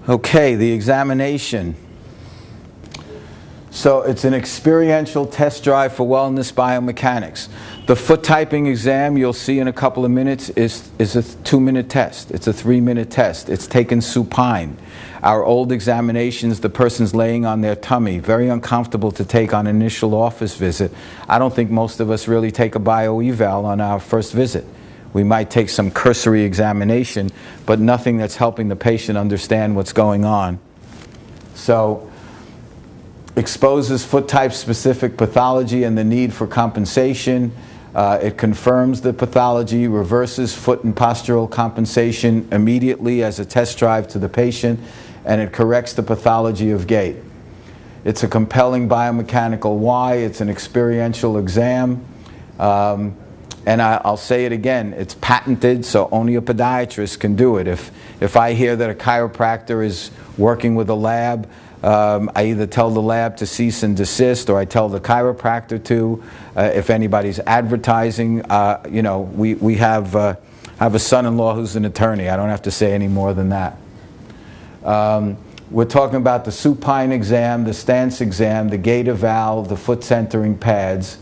Okay, the examination. So it's an experiential test drive for wellness biomechanics. The foot typing exam you'll see in a couple of minutes is a 2-minute test. It's a 3-minute test. It's taken supine. Our old examinations, the person's laying on their tummy, very uncomfortable to take on initial office visit. I don't think most of us really take a bio-eval on our first visit. We might take some cursory examination, but nothing that's helping the patient understand what's going on. So, exposes foot type specific pathology and the need for compensation. It confirms the pathology, reverses foot and postural compensation immediately as a test drive to the patient, and it corrects the pathology of gait. It's a compelling biomechanical why. It's an experiential exam. And I'll say it again, it's patented, so only a podiatrist can do it. If I hear that a chiropractor is working with a lab, I either tell the lab to cease and desist, or I tell the chiropractor to. If anybody's advertising, we have a son-in-law who's an attorney. I don't have to say any more than that. We're talking about the supine exam, the stance exam, the gait eval, the foot centering pads.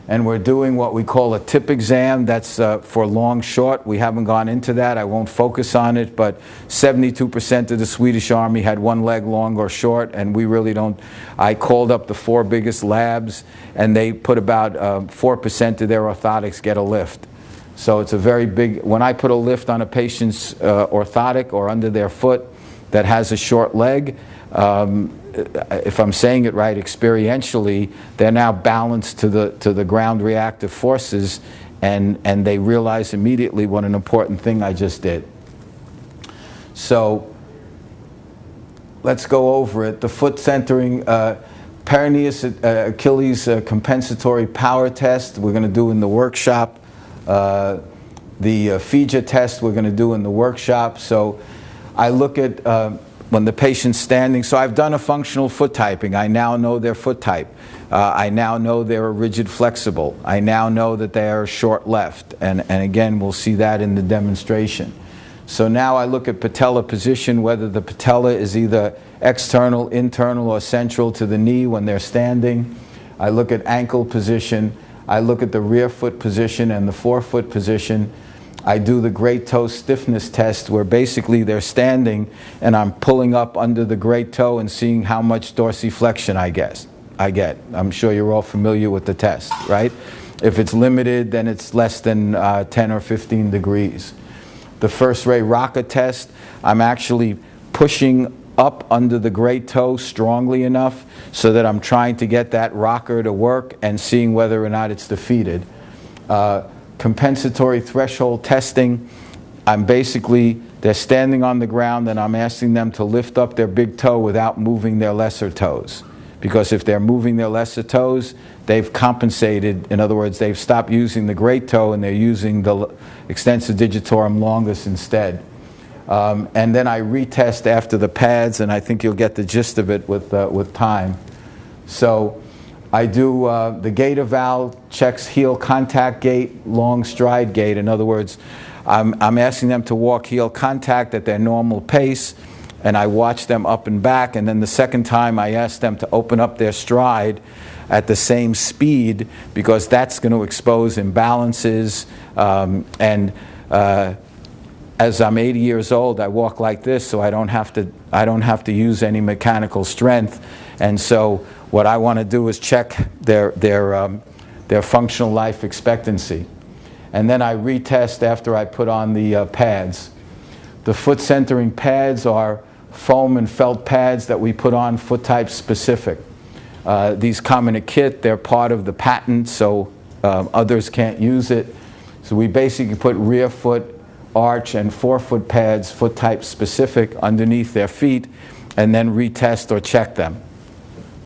And we're doing what we call a tip exam. That's for long, short. We haven't gone into that. I won't focus on it, but 72% of the Swedish Army had one leg long or short, and we really don't. I called up the 4 biggest labs, and they put about 4% of their orthotics get a lift. So it's a very big, when I put a lift on a patient's orthotic or under their foot that has a short leg, if I'm saying it right, experientially, they're now balanced to the ground reactive forces, and they realize immediately what an important thing I just did. So let's go over it. The foot centering, peroneus Achilles compensatory power test we're going to do in the workshop. The FIJA test we're going to do in the workshop. So I look at when the patient's standing, so I've done a functional foot typing. I now know their foot type. I now know they're rigid flexible. I now know that they are short left. And again, we'll see that in the demonstration. So now I look at patella position, whether the patella is either external, internal, or central to the knee when they're standing. I look at ankle position. I look at the rear foot position and the forefoot position. I do the great toe stiffness test, where basically they're standing and I'm pulling up under the great toe and seeing how much dorsiflexion I get. I'm sure you're all familiar with the test, right? If it's limited, then it's less than 10 or 15 degrees. The first ray rocker test, I'm actually pushing up under the great toe strongly enough so that I'm trying to get that rocker to work and seeing whether or not it's defeated. Compensatory threshold testing, they're standing on the ground and I'm asking them to lift up their big toe without moving their lesser toes. Because if they're moving their lesser toes, they've compensated. In other words, they've stopped using the great toe and they're using the extensor digitorum longus instead. And then I retest after the pads, and I think you'll get the gist of it with time. So I do the gait eval, checks heel contact gait, long stride gait. In other words, I'm asking them to walk heel contact at their normal pace, and I watch them up and back, and then the second time I ask them to open up their stride at the same speed, because that's going to expose imbalances. As I'm 80 years old, I walk like this, so I don't have to use any mechanical strength, and so what I want to do is check their functional life expectancy. And then I retest after I put on the pads. The foot centering pads are foam and felt pads that we put on foot type specific. These come in a kit. They're part of the patent, so others can't use it. So we basically put rear foot, arch, and forefoot pads, foot type specific, underneath their feet, and then retest or check them.